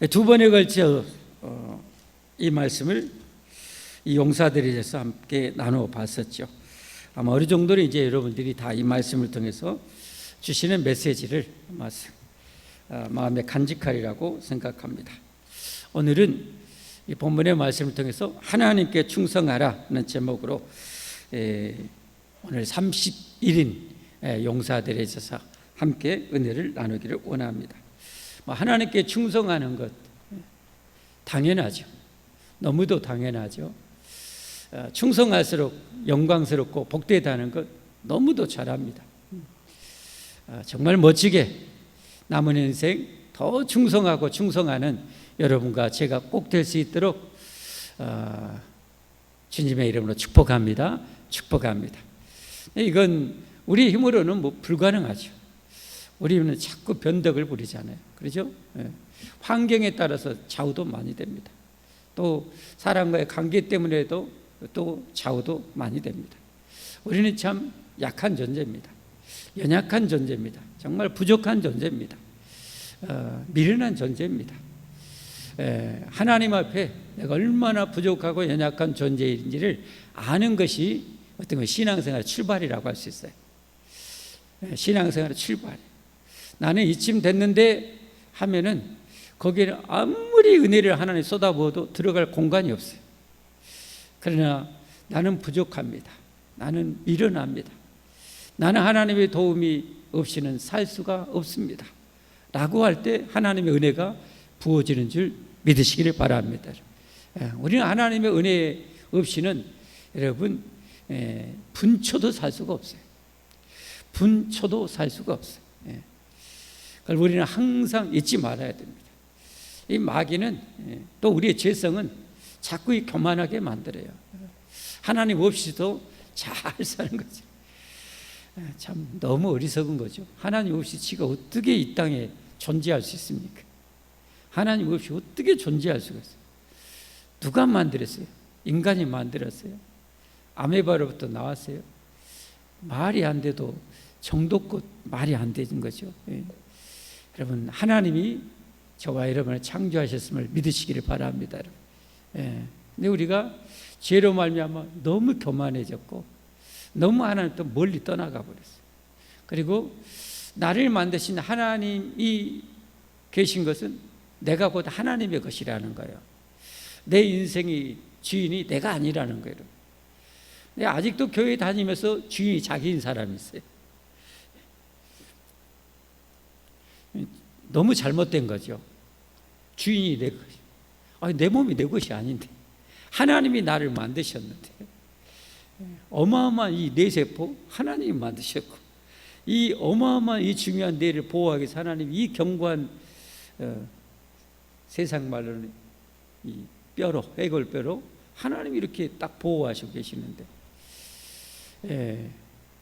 두 번에 걸쳐 이 말씀을 이 용사들에 대해서 함께 나누어 봤었죠. 아마 어느 정도는 이제 여러분들이 다 이 말씀을 통해서 주시는 메시지를 마음에 간직하리라고 생각합니다. 오늘은 이 본문의 말씀을 통해서 하나님께 충성하라는 제목으로 오늘 31인 용사들에 있어서 함께 은혜를 나누기를 원합니다. 하나님께 충성하는 것 당연하죠. 너무도 당연하죠. 충성할수록 영광스럽고 복되다는 것 너무도 잘합니다. 정말 멋지게 남은 인생 더 충성하고 충성하는 여러분과 제가 꼭 될 수 있도록 주님의 이름으로 축복합니다. 축복합니다. 이건 우리 힘으로는 불가능하죠. 우리는 자꾸 변덕을 부리잖아요. 그렇죠? 환경에 따라서 좌우도 많이 됩니다. 또 사람과의 관계 때문에도 또 좌우도 많이 됩니다. 우리는 참 약한 존재입니다. 연약한 존재입니다. 정말 부족한 존재입니다. 미련한 존재입니다. 하나님 앞에 내가 얼마나 부족하고 연약한 존재인지를 아는 것이 어떤 건 신앙생활의 출발이라고 할 수 있어요. 신앙생활의 출발. 나는 이쯤 됐는데 하면은 거기에는 아무리 은혜를 하나님 쏟아부어도 들어갈 공간이 없어요. 그러나 나는 부족합니다. 나는 미련합니다. 나는 하나님의 도움이 없이는 살 수가 없습니다. 라고 할 때 하나님의 은혜가 부어지는 줄 믿으시기를 바랍니다. 우리는 하나님의 은혜 없이는 여러분 분초도 살 수가 없어요. 분초도 살 수가 없어요. 그걸 우리는 항상 잊지 말아야 됩니다. 이 마귀는 또 우리의 죄성은 자꾸 교만하게 만들어요. 하나님 없이도 잘 사는 거죠. 참 너무 어리석은 거죠. 하나님 없이 지가 어떻게 이 땅에 존재할 수 있습니까? 하나님 없이 어떻게 존재할 수가 있어요? 누가 만들었어요? 인간이 만들었어요. 아메바로부터 나왔어요. 말이 안 돼도 정도껏 말이 안 되는 거죠. 여러분, 하나님이 저와 여러분을 창조하셨음을 믿으시기를 바랍니다. 근데 우리가 죄로 말미암아 너무 교만해졌고 너무 하나님부터 멀리 떠나가 버렸어요. 그리고 나를 만드신 하나님이 계신 것은 내가 곧 하나님의 것이라는 거예요. 내 인생이 주인이 내가 아니라는 거예요. 근데 아직도 교회 다니면서 주인이 자기인 사람이 있어요. 너무 잘못된 거죠. 주인이 내 것이. 아니, 내 몸이 내 것이 아닌데 하나님이 나를 만드셨는데 어마어마한 이 뇌세포 하나님이 만드셨고 이 어마어마한 이 중요한 뇌를 보호하기 위해서 하나님이 이 견고한 세상 말로는 이 뼈로 해골뼈로 하나님이 이렇게 딱 보호하시고 계시는데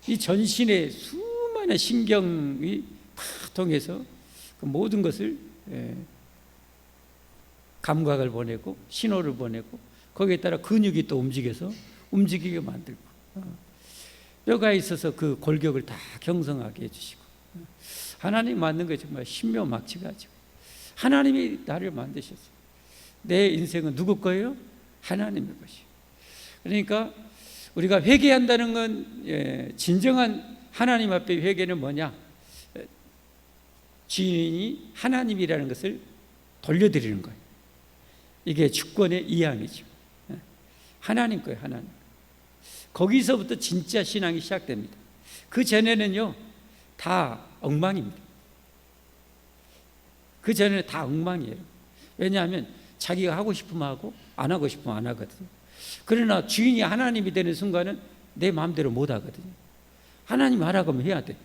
이 전신의 수많은 신경이 다 통해서 그 모든 것을 감각을 보내고 신호를 보내고 거기에 따라 근육이 또 움직여서 움직이게 만들고 뼈가 있어서 그 골격을 다 경성하게 해주시고 하나님 만든 거 정말 신묘막측하죠. 하나님이 나를 만드셨어요. 내 인생은 누구 거예요? 하나님의 것이에요. 그러니까 우리가 회개한다는 건 진정한 하나님 앞에 회개는 뭐냐? 주인이 하나님이라는 것을 돌려드리는 거예요. 이게 주권의 이양이죠. 하나님 거예요. 하나님. 거기서부터 진짜 신앙이 시작됩니다. 그 전에는요 다 엉망입니다. 그 전에는 다 엉망이에요. 왜냐하면 자기가 하고 싶으면 하고 안 하고 싶으면 안 하거든요. 그러나 주인이 하나님이 되는 순간은 내 마음대로 못 하거든요. 하나님이 하라고 하면 해야 돼.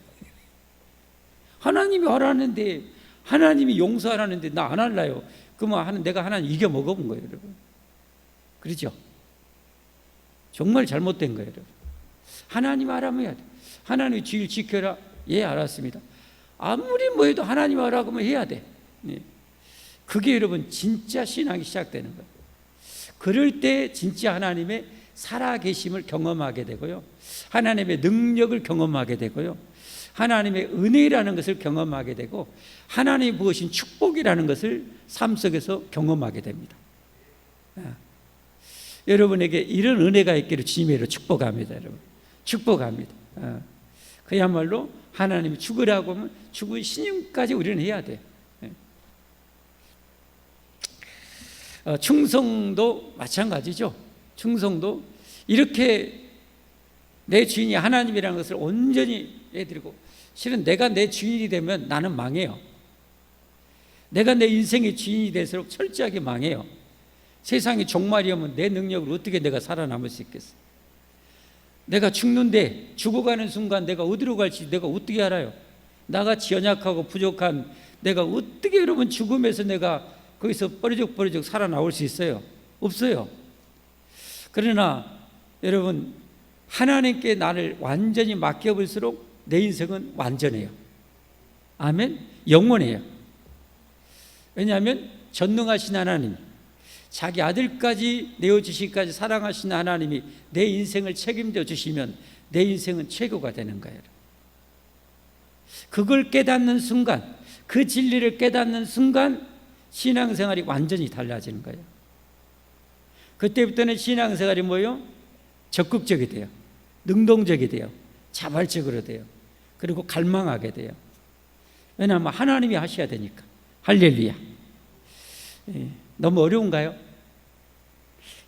하나님이 하라는데 하나님이 용서하라는데 나 안 할래요. 그러면 내가 하나님 이겨 먹어본 거예요, 여러분. 그렇죠? 정말 잘못된 거예요, 여러분. 하나님 하라면 해야 돼. 하나님의 주의를 지켜라. 예, 알았습니다. 아무리 뭐 해도 하나님 하라고 하면 해야 돼. 그게 여러분 진짜 신앙이 시작되는 거예요. 그럴 때 진짜 하나님의 살아계심을 경험하게 되고요, 하나님의 능력을 경험하게 되고요, 하나님의 은혜라는 것을 경험하게 되고 하나님이 부으신 축복이라는 것을 삶 속에서 경험하게 됩니다. 여러분에게 이런 은혜가 있기를 주님으로 축복합니다. 여러분, 축복합니다. 그야말로 하나님이 죽으라고 하면 죽은 신임까지 우리는 해야 돼요. 충성도 마찬가지죠. 충성도 이렇게 내 주인이 하나님이라는 것을 온전히 해드리고, 실은 내가 내 주인이 되면 나는 망해요. 내가 내 인생의 주인이 될수록 철저하게 망해요. 세상이 종말이면 내 능력으로 어떻게 내가 살아남을 수 있겠어? 내가 죽는데 죽어가는 순간 내가 어디로 갈지 내가 어떻게 알아요? 나같이 연약하고 부족한 내가 어떻게 여러분 죽음에서 내가 거기서 뻐리죽 살아나올 수 있어요? 없어요. 그러나 여러분, 하나님께 나를 완전히 맡겨볼수록 내 인생은 완전해요. 아멘. 영원해요. 왜냐하면 전능하신 하나님, 자기 아들까지 내어주시기까지 사랑하신 하나님이 내 인생을 책임져 주시면 내 인생은 최고가 되는 거예요. 그걸 깨닫는 순간, 그 진리를 깨닫는 순간 신앙생활이 완전히 달라지는 거예요. 그때부터는 신앙생활이 뭐예요? 적극적이 돼요. 능동적이 돼요. 자발적으로 돼요. 그리고 갈망하게 돼요. 왜냐하면 하나님이 하셔야 되니까. 할렐루야. 너무 어려운가요?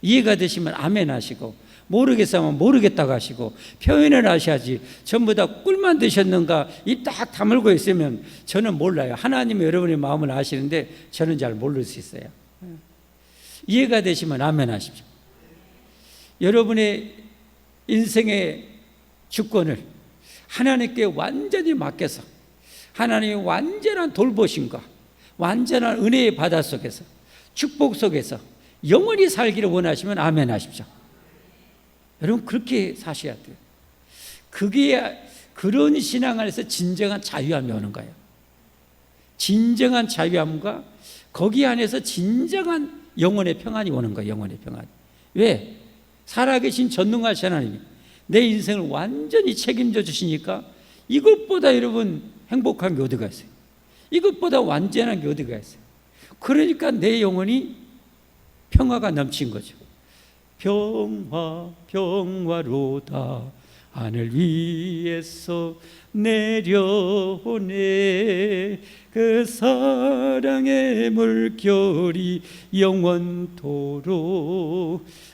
이해가 되시면 아멘 하시고, 모르겠으면 모르겠다고 하시고, 표현을 하셔야지. 전부 다 꿀만 드셨는가 입 딱 다물고 있으면 저는 몰라요. 하나님이 여러분의 마음을 아시는데 저는 잘 모를 수 있어요. 이해가 되시면 아멘 하십시오. 여러분의 인생의 주권을 하나님께 완전히 맡겨서 하나님의 완전한 돌보심과 완전한 은혜의 바다 속에서 축복 속에서 영원히 살기를 원하시면 아멘 하십시오. 여러분, 그렇게 사셔야 돼요. 그게, 그런 신앙 안에서 진정한 자유함이 오는 거예요. 진정한 자유함과 거기 안에서 진정한 영혼의 평안이 오는 거예요. 영혼의 평안. 왜? 살아계신 전능하신 하나님이 내 인생을 완전히 책임져 주시니까 이것보다 여러분 행복한 게 어디가 있어요? 이것보다 완전한 게 어디가 있어요? 그러니까 내 영혼이 평화가 넘친 거죠. 평화로다 하늘 위에서 내려오네 그 사랑의 물결이 영원토록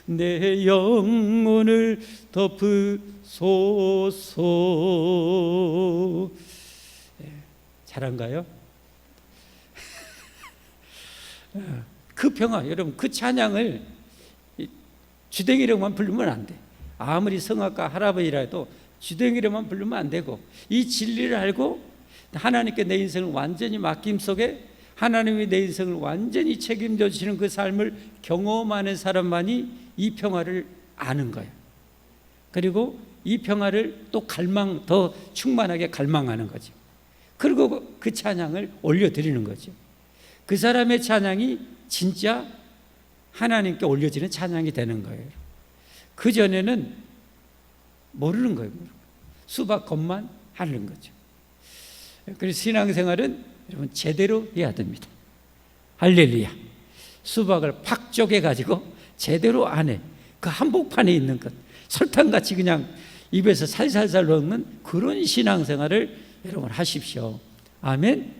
내 영혼을 덮으소서. 잘한가요? 그 평화, 여러분, 그 찬양을 주댕이로만 부르면 안 돼. 아무리 성악가 할아버지라도 주댕이로만 부르면 안 되고, 이 진리를 알고 하나님께 내 인생을 완전히 맡김 속에 하나님이 내 인생을 완전히 책임져 주시는 그 삶을 경험하는 사람만이 이 평화를 아는 거예요. 그리고 이 평화를 또 더 충만하게 갈망하는 거죠. 그리고 그 찬양을 올려드리는 거죠. 그 사람의 찬양이 진짜 하나님께 올려지는 찬양이 되는 거예요. 그 전에는 모르는 거예요. 수박 겉만 하는 거죠. 그래서 신앙생활은 여러분 제대로 해야 됩니다. 할렐루야. 수박을 팍 쪼개가지고 제대로 안에 그 한복판에 있는 것 설탕같이 그냥 입에서 살살살 넣는 그런 신앙생활을 여러분 하십시오. 아멘.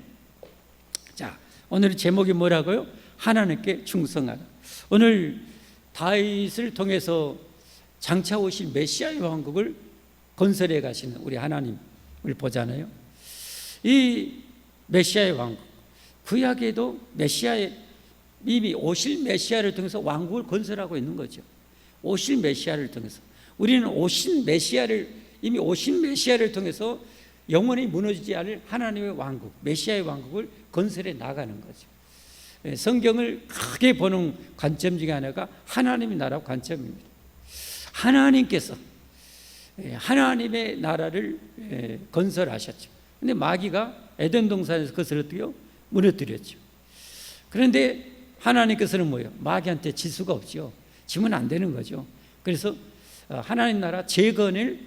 자, 오늘 제목이 뭐라고요? 하나님께 충성하라. 오늘 다윗을 통해서 장차 오실 메시아의 왕국을 건설해 가시는 우리 하나님을 보잖아요. 이 메시아의 왕국, 구약에도 메시아의 이미 오실 메시아를 통해서 왕국을 건설하고 있는 거죠. 오실 메시아를 통해서 우리는 이미 오신 메시아를 통해서 영원히 무너지지 않을 하나님의 왕국, 메시아의 왕국을 건설해 나가는 거죠. 성경을 크게 보는 관점 중에 하나가 하나님의 나라 관점입니다. 하나님께서 하나님의 나라를 건설하셨죠. 근데 마귀가 에덴 동산에서 그것을 어떻게요? 무너뜨렸죠. 그런데 하나님께서는 뭐예요? 마귀한테 질 수가 없죠. 지면 안 되는 거죠. 그래서 하나님 나라 재건을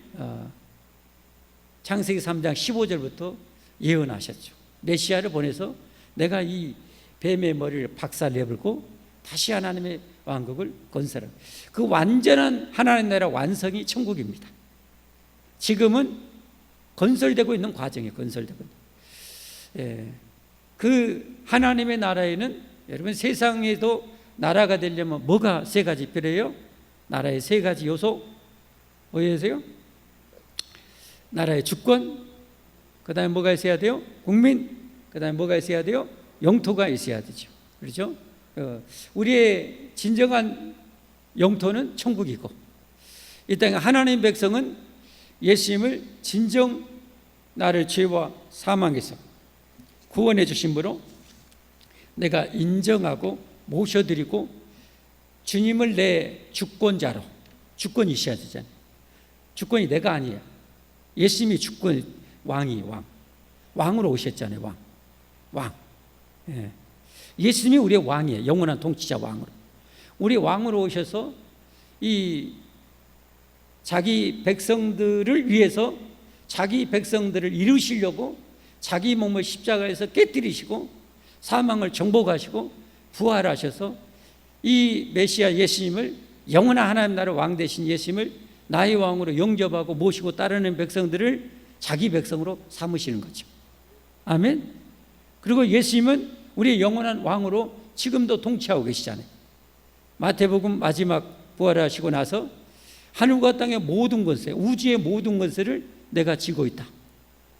창세기 3장 15절부터 예언하셨죠. 메시아를 보내서 내가 이 뱀의 머리를 박살내버리고 다시 하나님의 왕국을 건설하고, 그 완전한 하나님의 나라 완성이 천국입니다. 지금은 건설되고 있는 과정이에요. 건설되고 있는. 그 하나님의 나라에는 여러분, 세상에도 나라가 되려면 뭐가 세 가지 필요해요? 나라의 세 가지 요소 뭐예요? 나라의 주권, 그 다음에 뭐가 있어야 돼요? 국민, 그 다음에 뭐가 있어야 돼요? 영토가 있어야 되죠. 그렇죠? 우리의 진정한 영토는 천국이고, 이 땅에 하나님의 백성은 예수님을 진정 나를 죄와 사망에서 구원해 주심으로 내가 인정하고 모셔드리고 주님을 내 주권자로, 주권이 있어야 되잖아요. 주권이 내가 아니에요. 예수님이 주권, 왕이 왕으로 오셨잖아요. 왕. 예수님이 우리의 왕이에요. 영원한 통치자 왕으로. 우리 왕으로 오셔서 이 자기 백성들을 위해서 자기 백성들을 이루시려고 자기 몸을 십자가에서 깨뜨리시고 사망을 정복하시고 부활하셔서 이 메시아 예수님을, 영원한 하나님 나라 왕 되신 예수님을 나의 왕으로 영접하고 모시고 따르는 백성들을 자기 백성으로 삼으시는 거죠. 아멘. 그리고 예수님은 우리의 영원한 왕으로 지금도 통치하고 계시잖아요. 마태복음 마지막 부활하시고 나서 하늘과 땅의 모든 권세, 우주의 모든 권세를 내가 쥐고 있다.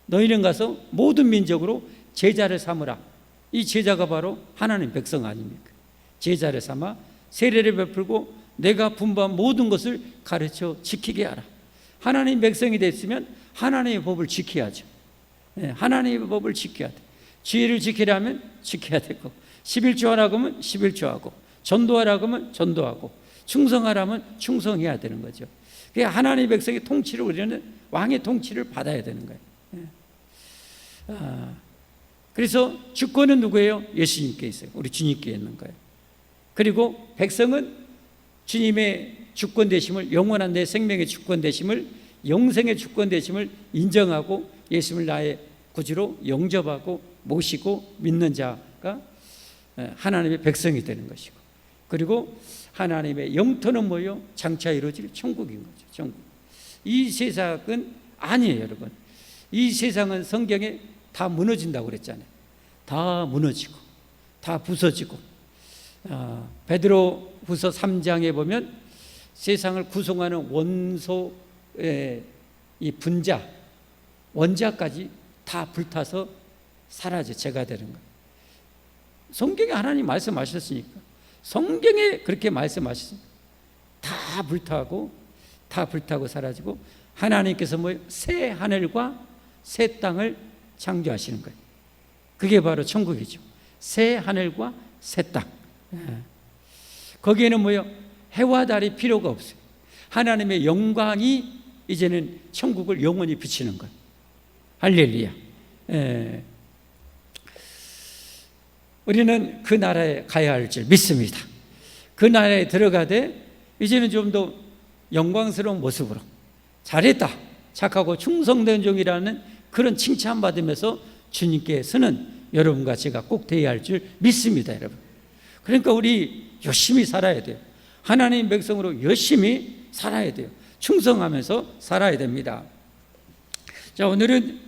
너희는 가서 모든 민족으로 제자를 삼으라. 이 제자가 바로 하나님 백성 아닙니까? 제자를 삼아 세례를 베풀고 내가 분부한 모든 것을 가르쳐 지키게 하라. 하나님 백성이 됐으면 하나님의 법을 지켜야죠. 하나님의 법을 지켜야 돼. 지혜를 지키려면 지켜야 되고, 11조 하라고 하면 11조 하고, 전도하라고 하면 전도하고, 충성하라면 충성해야 되는 거죠. 그게 하나님의 백성의 통치를, 우리는 왕의 통치를 받아야 되는 거예요. 그래서 주권은 누구예요? 예수님께 있어요. 우리 주님께 있는 거예요. 그리고 백성은 주님의 주권 되심을, 영원한 내 생명의 주권 되심을, 영생의 주권 되심을 인정하고 예수님을 나의 구주로 영접하고 모시고 믿는 자가 하나님의 백성이 되는 것이고, 그리고 하나님의 영토는 뭐요? 장차 이루어질 천국인 거죠. 천국. 이 세상은 아니에요, 여러분. 이 세상은 성경에 다 무너진다고 그랬잖아요. 다 무너지고 다 부서지고. 베드로후서 3장에 보면 세상을 구성하는 원소의 이 분자, 원자까지 다 불타서 사라져 제가 되는 거예요. 성경에 하나님 말씀하셨으니까, 성경에 그렇게 말씀하셨으니까 다 불타고 사라지고, 하나님께서 뭐예요? 새 하늘과 새 땅을 창조하시는 거예요. 그게 바로 천국이죠. 새 하늘과 새 땅. 거기에는 뭐예요? 해와 달이 필요가 없어요. 하나님의 영광이 이제는 천국을 영원히 비치는 거예요. 할렐루야. 우리는 그 나라에 가야 할 줄 믿습니다. 그 나라에 들어가되 이제는 좀 더 영광스러운 모습으로, 잘했다, 착하고 충성된 종이라는 그런 칭찬받으면서 주님께서는 여러분과 제가 꼭 되어야 할 줄 믿습니다, 여러분. 그러니까 우리 열심히 살아야 돼요. 하나님 백성으로 열심히 살아야 돼요. 충성하면서 살아야 됩니다. 자, 오늘은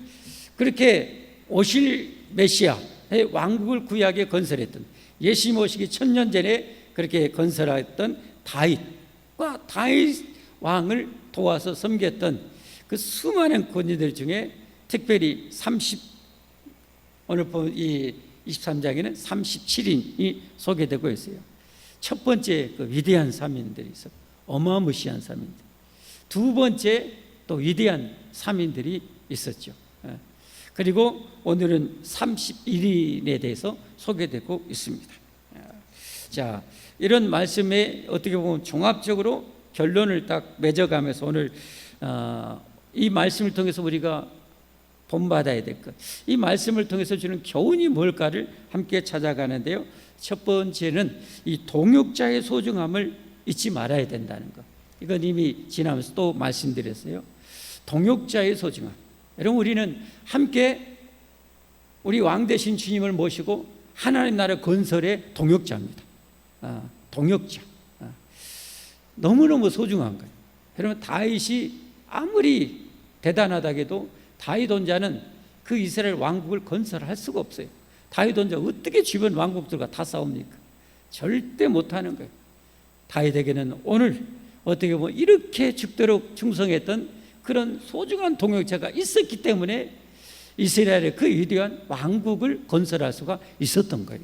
그렇게 오실 메시아의 왕국을 구약에 건설했던, 예수님 오시기 1000년 전에 그렇게 건설했던 다윗과 다윗 왕을 도와서 섬겼던 그 수많은 권위들 중에 특별히 오늘 이 23장에는 37인이 소개되고 있어요. 첫 번째 그 위대한 삼인들이 있어, 어마무시한 삼인들. 두 번째 또 위대한 삼인들이 있었죠. 그리고 오늘은 31인에 대해서 소개되고 있습니다. 자, 이런 말씀에 어떻게 보면 종합적으로 결론을 딱 맺어가면서 오늘 이 말씀을 통해서 우리가 본받아야 될 것, 이 말씀을 통해서 주는 교훈이 뭘까를 함께 찾아가는데요. 첫 번째는 이 동역자의 소중함을 잊지 말아야 된다는 것. 이건 이미 지나면서 또 말씀드렸어요. 동역자의 소중함. 여러분, 우리는 함께 우리 왕 되신 주님을 모시고 하나님 나라 건설의 동역자입니다. 동역자. 너무너무 소중한 거예요. 여러분, 다윗이 아무리 대단하다게도 다윗 혼자는 그 이스라엘 왕국을 건설할 수가 없어요. 다윗 혼자 어떻게 주변 왕국들과 다 싸웁니까? 절대 못하는 거예요. 다윗에게는 오늘 어떻게 보면 이렇게 죽도록 충성했던 그런 소중한 동역자가 있었기 때문에 이스라엘의 그 위대한 왕국을 건설할 수가 있었던 거예요.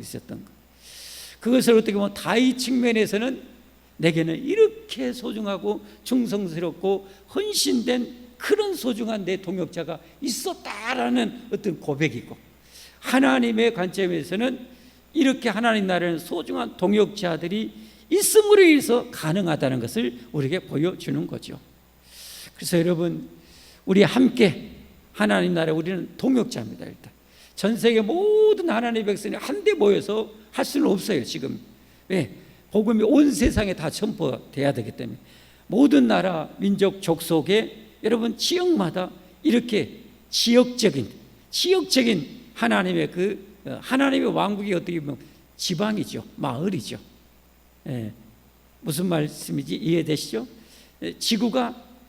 그것을 어떻게 보면 다윗 측면에서는 내게는 이렇게 소중하고 충성스럽고 헌신된 그런 소중한 내 동역자가 있었다라는 어떤 고백이고, 하나님의 관점에서는 이렇게 하나님 나라는 소중한 동역자들이 있음으로 인해서 가능하다는 것을 우리에게 보여주는 거죠. 그래서 여러분, 우리 함께 하나님 나라에 우리는 동역자입니다. 일단 전 세계 모든 하나님의 백성이 한데 모여서 할 수는 없어요. 지금 왜? 복음이 온 세상에 다 전포돼야 되기 때문에 모든 나라, 민족, 족속에 여러분 지역마다 이렇게 지역적인 하나님의 하나님의 왕국이 어떻게 보면 지방이죠, 마을이죠. 무슨 말씀인지 이해되시죠?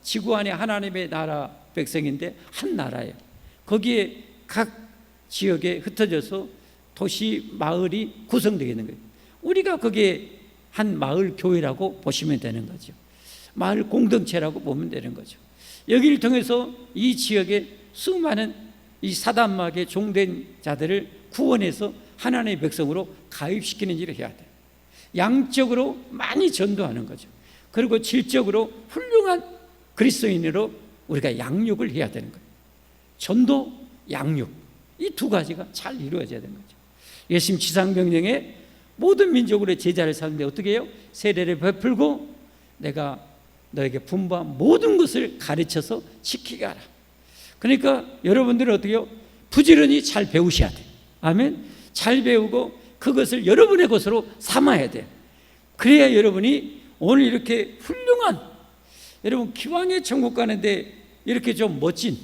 지구 안에 하나님의 나라 백성인데 한 나라예요. 거기에 각 지역에 흩어져서 도시, 마을이 구성되어 있는 거예요. 우리가 거기에 한 마을 교회라고 보시면 되는 거죠. 마을 공동체라고 보면 되는 거죠. 여기를 통해서 이 지역에 수많은 이 사단마귀에 종된 자들을 구원해서 하나님의 백성으로 가입시키는 일을 해야 돼요. 양적으로 많이 전도하는 거죠. 그리고 질적으로 훌륭한 그리스도인으로 우리가 양육을 해야 되는 거예요. 전도, 양육, 이 두 가지가 잘 이루어져야 되는 거죠. 예수님 지상명령에 모든 민족으로 제자를 삼는데 어떻게 해요? 세례를 베풀고 내가 너에게 분부한 모든 것을 가르쳐서 지키게 하라. 그러니까 여러분들은 어떻게 해요? 부지런히 잘 배우셔야 돼요. 아멘. 잘 배우고 그것을 여러분의 것으로 삼아야 돼요. 그래야 여러분이 오늘 이렇게 훌륭한, 여러분 기왕에 천국 가는데 이렇게 좀 멋진,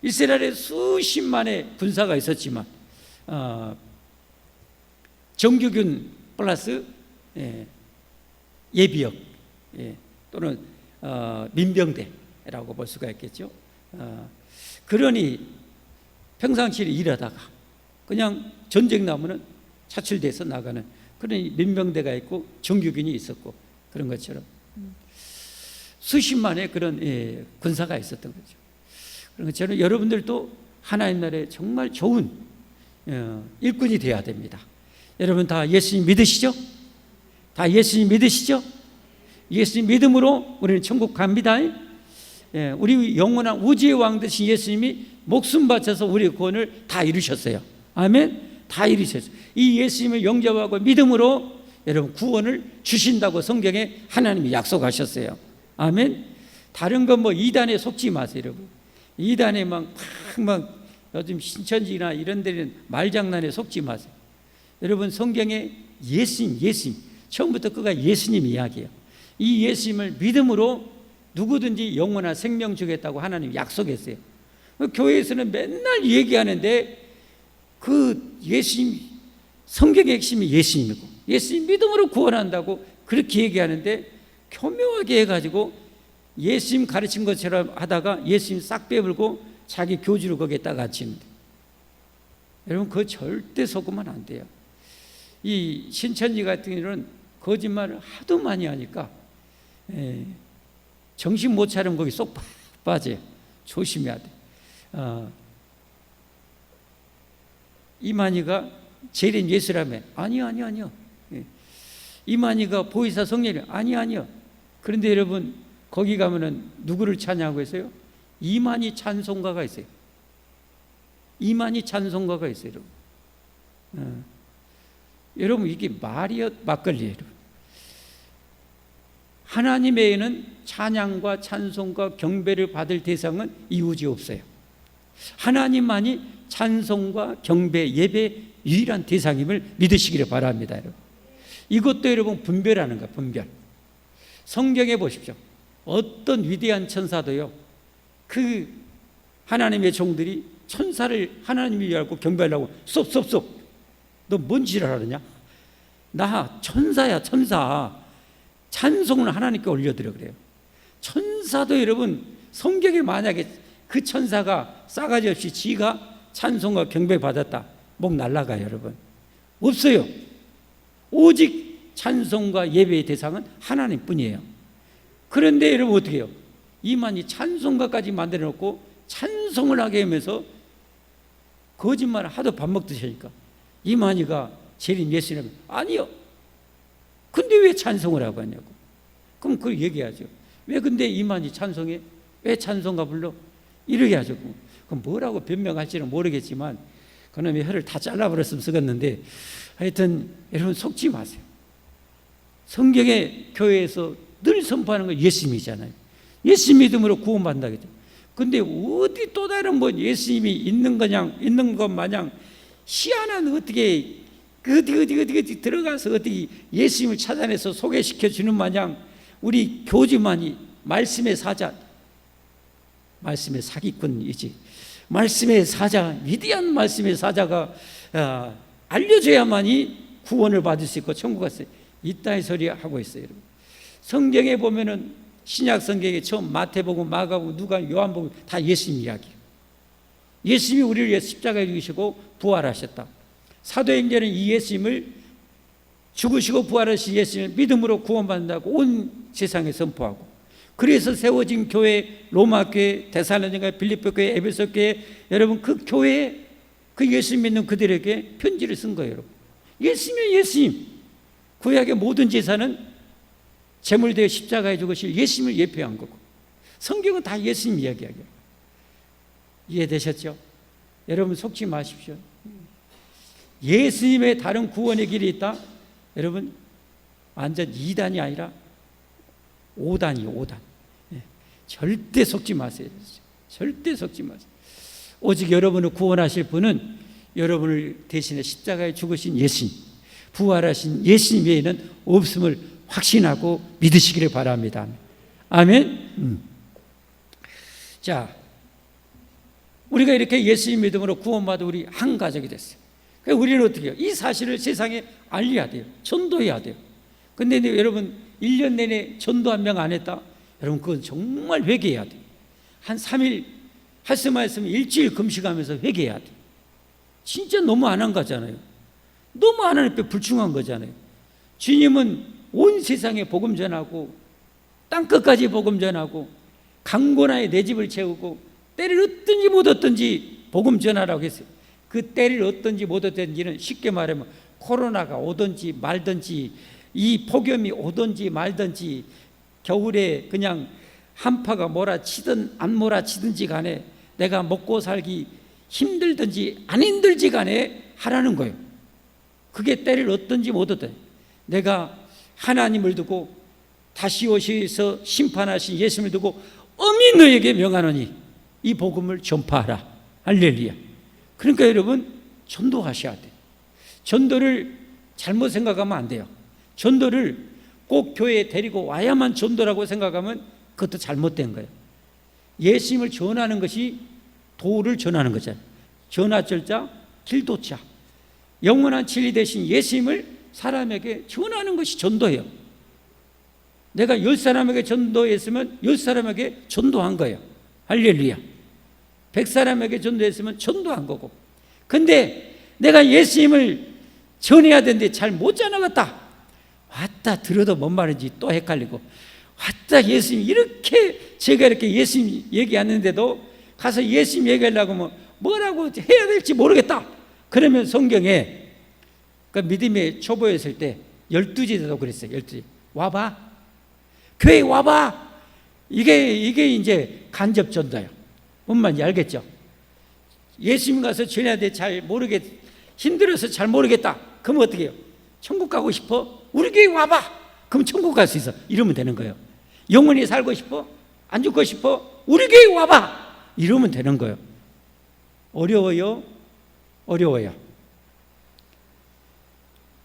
이스라엘에 수십만의 군사가 있었지만 정규군 플러스 예비역 또는 민병대라고 볼 수가 있겠죠. 그러니 평상시에 일하다가 그냥 전쟁 나면은 차출돼서 나가는 그런 민병대가 있고 정규군이 있었고 그런 것처럼 수십만의 그런 군사가 있었던 거죠. 그런 것처럼 여러분들도 하나님 나라에 정말 좋은 일꾼이 되어야 됩니다. 여러분 다 예수님 믿으시죠? 다 예수님 믿으시죠? 예수님 믿음으로 우리는 천국 갑니다. 우리 영원한 우주의 왕 되신 예수님이 목숨 바쳐서 우리의 구원을 다 이루셨어요. 아멘. 다 이루셨어요. 이 예수님을 영접하고 믿음으로 여러분 구원을 주신다고 성경에 하나님이 약속하셨어요. 아멘. 다른 건 뭐 이단에 속지 마세요, 여러분. 이단에 막 요즘 신천지나 이런 데는 말장난에 속지 마세요. 여러분 성경에 예수님 처음부터 끝까지 예수님 이야기예요. 이 예수님을 믿음으로 누구든지 영원한 생명 주겠다고 하나님 약속했어요. 교회에서는 맨날 얘기하는데 그 예수님, 성경의 핵심이 예수님이고 예수님 믿음으로 구원한다고 그렇게 얘기하는데 교묘하게 해가지고 예수님 가르친 것처럼 하다가 예수님 싹 빼불고 자기 교주를 거기에다 갖추는데, 여러분 그거 절대 속으면 안 돼요. 이 신천지 같은 경우는 거짓말을 하도 많이 하니까 정신 못 차리면 거기 쏙 빠져요. 조심해야 돼. 이만희가 재림 예수라며. 아니요. 이만희가 보혜사 성령이 아니요. 그런데 여러분 거기 가면은 누구를 찬양하고 있어요? 이만희 찬송가가 있어요. 이만희 찬송가가 있어요, 여러분. 여러분 이게 말이요 막걸리예요. 하나님에게는 찬양과 찬송과 경배를 받을 대상은 이웃이 없어요. 하나님만이 찬송과 경배, 예배 유일한 대상임을 믿으시기를 바랍니다, 여러분. 이것도 여러분 분별하는 거예요, 분별. 성경에 보십시오. 어떤 위대한 천사도요, 그 하나님의 종들이 천사를 하나님이 알고 경배하려고 쏙쏙쏙 너 뭔 지랄하느냐? 나 천사야 천사. 찬송을 하나님께 올려드려 그래요. 천사도 여러분 성경에 만약에 그 천사가 싸가지 없이 지가 찬송과 경배 받았다 목 날라가요 여러분. 없어요. 오직 찬송과 예배의 대상은 하나님뿐이에요. 그런데 여러분 어떻게 해요? 이만희 찬송가까지 만들어 놓고 찬송을 하게 하면서 거짓말을 하도 밥 먹듯이 하니까 이만희가 재림 예수님 아니요. 근데 왜 찬송을 하고 하냐고. 그럼 그걸 얘기하죠. 왜 근데 이만희 찬송해? 왜 찬송가 불러? 이러게 하죠. 그럼 뭐라고 변명할지는 모르겠지만 그놈의 혀를 다 잘라버렸으면 쓰겠는데 하여튼 여러분 속지 마세요. 성경의 교회에서 늘 선포하는 건 예수님이잖아요. 예수 믿음으로 구원받는다겠죠. 근데 어디 또 다른 뭐 예수님이 있는 것 마냥 희한한 어디 들어가서 어디 예수님을 찾아내서 소개시켜 주는 마냥 우리 교주만이 말씀의 사자, 말씀의 사기꾼이지. 말씀의 사자, 위대한 말씀의 사자가 알려줘야만이 구원을 받을 수 있고 천국 갔어요. 이따위 소리 하고 있어요. 여러분. 성경에 보면은 신약 성경에 처음 마태복음, 마가복음, 누가, 요한복음 다 예수님 이야기예요. 예수님이 우리를 위해 십자가에 죽으시고 부활하셨다. 사도행전은 이 예수님을 죽으시고 부활하신 예수님을 믿음으로 구원받는다고 온 세상에 선포하고 그래서 세워진 교회, 로마 교회, 데살로니가, 빌립보 교회, 에베소 교회 여러분 그 교회에 그 예수님 믿는 그들에게 편지를 쓴 거예요. 여러분. 예수님이 예수님. 구약의 모든 제사는 제물되어 십자가에 죽으실 예수님을 예표한 거고 성경은 다 예수님 이야기예요. 이해되셨죠? 여러분 속지 마십시오. 예수님의 다른 구원의 길이 있다? 여러분 완전 2단이 아니라 5단이에요. 5단. 절대 속지 마세요. 절대 속지 마세요. 오직 여러분을 구원하실 분은 여러분을 대신해 십자가에 죽으신 예수님, 부활하신 예수님 외에는 없음을 확신하고 믿으시기를 바랍니다. 아멘. 자, 우리가 이렇게 예수님 믿음으로 구원받아 우리 한 가족이 됐어요. 그러니까 우리는 어떻게 해요? 이 사실을 세상에 알려야 돼요. 전도해야 돼요. 근데 여러분 1년 내내 전도 한 명 안 했다? 여러분 그건 정말 회개해야 돼요. 한 3일 말씀하셨으면 일주일 금식하면서 회개해야 돼요. 진짜 너무 안 한 거잖아요. 너무 하나님께 불충한 거잖아요. 주님은 온 세상에 복음 전하고 땅끝까지 복음 전하고 강고나에 내 집을 채우고 때를 얻든지 못 얻든지 복음 전하라고 했어요. 그 때를 얻든지 못 얻든지는 쉽게 말하면 코로나가 오든지 말든지 이 폭염이 오든지 말든지 겨울에 그냥 한파가 몰아치든 안 몰아치든지 간에 내가 먹고 살기 힘들든지 안 힘들지 간에 하라는 거예요. 그게 때를 얻든지 못 얻든지 내가 하나님을 두고 다시 오셔서 심판하신 예수님을 두고 엄히 너에게 명하노니 이 복음을 전파하라. 할렐루야. 그러니까 여러분 전도하셔야 돼요. 전도를 잘못 생각하면 안 돼요. 전도를 꼭 교회에 데리고 와야만 전도라고 생각하면 그것도 잘못된 거예요. 예수님을 전하는 것이 도를 전하는 거잖아요. 전하절자, 길도자. 영원한 진리 되신 예수님을 사람에게 전하는 것이 전도예요. 내가 10사람에게 전도했으면 10사람에게 전도한 거예요. 할렐루야. 100사람에게 전도했으면 전도한 거고. 근데 내가 예수님을 전해야 되는데 잘 못 전하겠다. 왔다 들어도 뭔 말인지 또 헷갈리고 왔다 예수님 이렇게 제가 이렇게 예수님 얘기하는데도 가서 예수님 얘기하려고 하면 뭐라고 해야 될지 모르겠다. 그러면 성경에 그 믿음의 초보였을 때 12제자도 그랬어요. 12제자 와봐. 교회 와봐. 이게 이제 간접 전도예요. 뭔 말인지 알겠죠? 예수님 가서 전해야 돼. 잘 모르겠 힘들어서 잘 모르겠다. 그럼 어떻게 해요? 천국 가고 싶어? 우리 교회 와봐. 그럼 천국 갈 수 있어. 이러면 되는 거예요. 영원히 살고 싶어? 안 죽고 싶어? 우리 교회 와봐. 이러면 되는 거예요. 어려워요? 어려워요.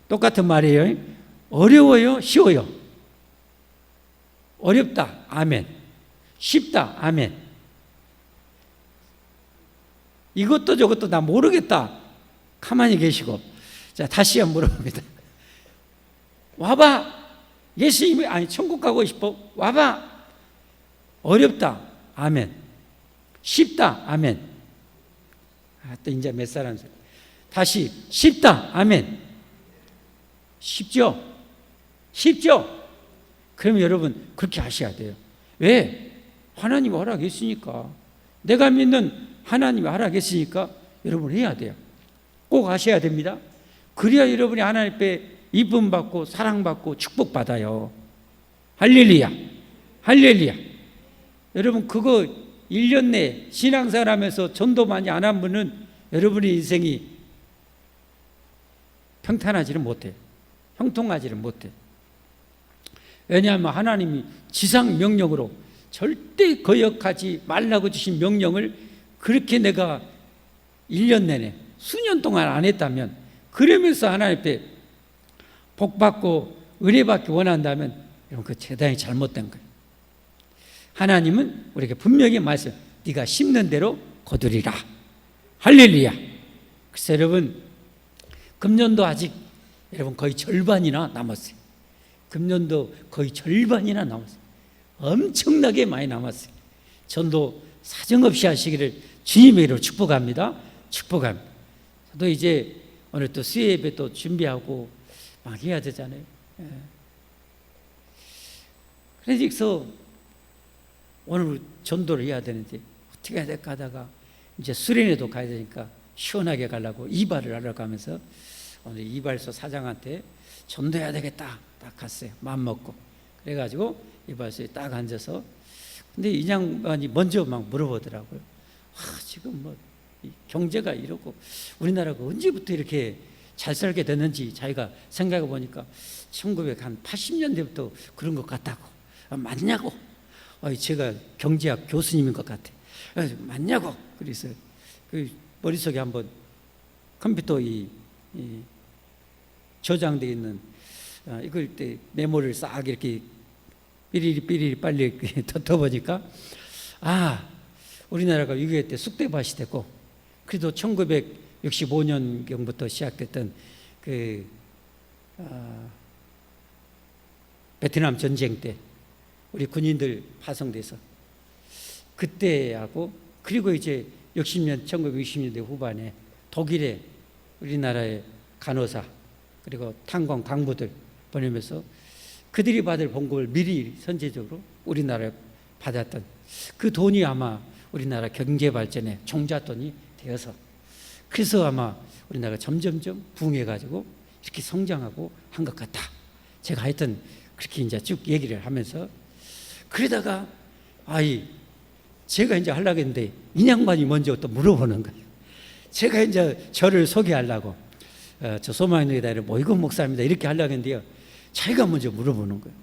똑같은 말이에요. 어려워요? 쉬워요? 어렵다. 아멘. 쉽다. 아멘. 이것도 저것도 나 모르겠다. 가만히 계시고, 자, 다시 한번 물어봅니다. 와봐. 예수님이, 아니, 천국 가고 싶어? 와봐. 어렵다. 아멘. 쉽다. 아멘. 또 이제 몇 사람 다시 쉽다. 아멘. 쉽죠? 쉽죠? 그럼 여러분 그렇게 하셔야 돼요. 왜? 하나님이 허락했으니까. 내가 믿는 하나님이 허락했으니까 여러분 해야 돼요. 꼭 하셔야 됩니다. 그래야 여러분이 하나님 앞에 이쁨 받고 사랑받고 축복받아요. 할렐루야. 할렐루야. 여러분 그거 1년 내 신앙생활 하면서 전도 많이 안 한 분은 여러분의 인생이 평탄하지는 못해요. 형통하지는 못해요. 왜냐하면 하나님이 지상 명령으로 절대 거역하지 말라고 주신 명령을 그렇게 내가 1년 내내 수년 동안 안 했다면, 그러면서 하나님 앞에 복받고 은혜받기 원한다면 여러분 그 대단히 잘못된 거예요. 하나님은 우리에게 분명히 말씀, 네가 심는 대로 거두리라. 할렐루야. 그래서 여러분 금년도 아직 여러분 거의 절반이나 남았어요. 금년도 거의 절반이나 남았어요. 엄청나게 많이 남았어요. 전도 사정없이 하시기를 주님의 이름으로 축복합니다. 축복합니다. 저도 이제 오늘 또 수요 예배 또 준비하고 막 해야 되잖아요. 그래서 오늘 전도를 해야 되는데 어떻게 해야 될까 하다가 이제 수련회도 가야 되니까 시원하게 가려고 이발을 하려고 하면서 오늘 이발소 사장한테 전도해야 되겠다 딱 갔어요. 마음 먹고. 그래가지고 이발소에 딱 앉아서, 근데 이 양반이 먼저 막 물어보더라고요. 지금 뭐 경제가 이러고 우리나라가 언제부터 이렇게 잘 살게 됐는지 자기가 생각해 보니까 1980년대부터 그런 것 같다고. 맞냐고. 제가 경제학 교수님인 것 같아. 맞냐고. 그래서 그 머릿속에 한번 컴퓨터 이 저장되어 있는 이걸 때 메모를 싹 이렇게 삐리리 빨리 덮어보니까 우리나라가 6.25 때 쑥대밭이 됐고, 그래도 1965년경부터 시작됐던 그 베트남 전쟁 때 우리 군인들 파송돼서 그때하고, 그리고 이제 1960년대 후반에 독일에 우리나라의 간호사 그리고 탄광 광부들 보내면서 그들이 받을 봉급을 미리 선제적으로 우리나라에 받았던 그 돈이 아마 우리나라 경제 발전의 종잣돈이 되어서, 그래서 아마 우리나라가 점점점 부흥해가지고 이렇게 성장하고 한 것 같다. 제가 하여튼 그렇게 이제 쭉 얘기를 하면서, 그러다가 제가 이제 하려고 했는데 이 양반이 먼저 또 물어보는 거예요. 제가 이제 저를 소개하려고 저 소망의 교회 모이건 목사입니다 이렇게 하려고 했는데요, 자기가 먼저 물어보는 거예요.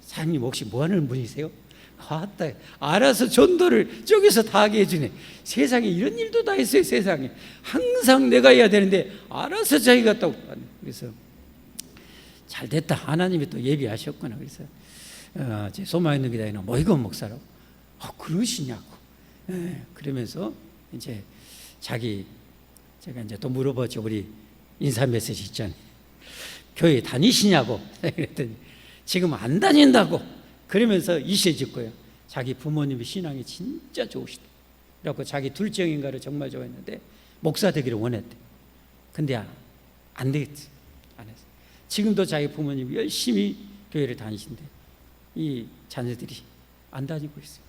사장님 혹시 뭐 하는 분이세요? 알아서 전도를 저기서 다 하게 해주네. 세상에 이런 일도 다 있어요. 세상에 항상 내가 해야 되는데 알아서 자기가 또. 그래서 잘 됐다. 하나님이 또 예비하셨구나. 그래서 제 소망의 교회는 모이건 목사라고. 그러시냐고. 그러면서 이제 제가 이제 또 물어보죠. 우리 인사 메시지 있잖아요. 교회 다니시냐고. 그랬더니 지금 안 다닌다고. 그러면서 이시해 짓고요. 자기 부모님의 신앙이 진짜 좋으시다. 그래갖고 자기 둘째 형인가를 정말 좋아했는데 목사 되기를 원했대. 근데 안 되겠지. 안 했어. 지금도 자기 부모님이 열심히 교회를 다니신데 이 자녀들이 안 다니고 있어요.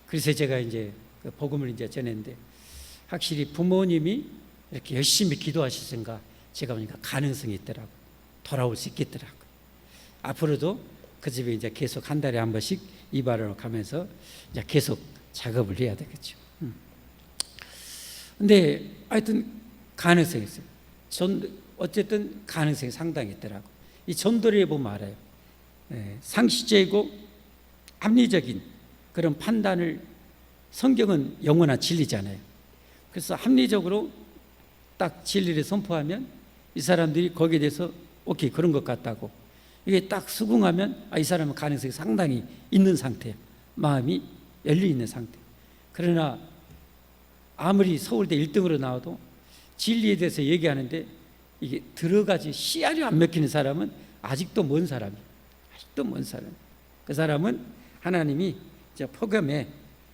그래서 제가 이제 그 복음을 이제 전했는데, 확실히 부모님이 이렇게 열심히 기도하시던가 제가 보니까 가능성이 있더라고요. 돌아올 수 있겠더라고요. 앞으로도 그 집에 이제 계속 한 달에 한 번씩 이발하러 가면서 이제 계속 작업을 해야 되겠죠. 근데 하여튼 가능성이 있어요. 어쨌든 가능성이 상당히 있더라고요. 이 전도를 해보면 알아요. 상식적이고 합리적인 그런 판단을, 성경은 영원한 진리잖아요. 그래서 합리적으로 딱 진리를 선포하면 이 사람들이 거기에 대해서 오케이 그런 것 같다고 이게 딱 수긍하면 이 사람은 가능성이 상당히 있는 상태예요. 마음이 열려 있는 상태. 그러나 아무리 서울대 1등으로 나와도 진리에 대해서 얘기하는데 이게 들어가지 씨알이 안 먹히는 사람은 아직도 먼 사람이에요. 아직도 먼 사람. 그 사람은 하나님이 이제 폭염에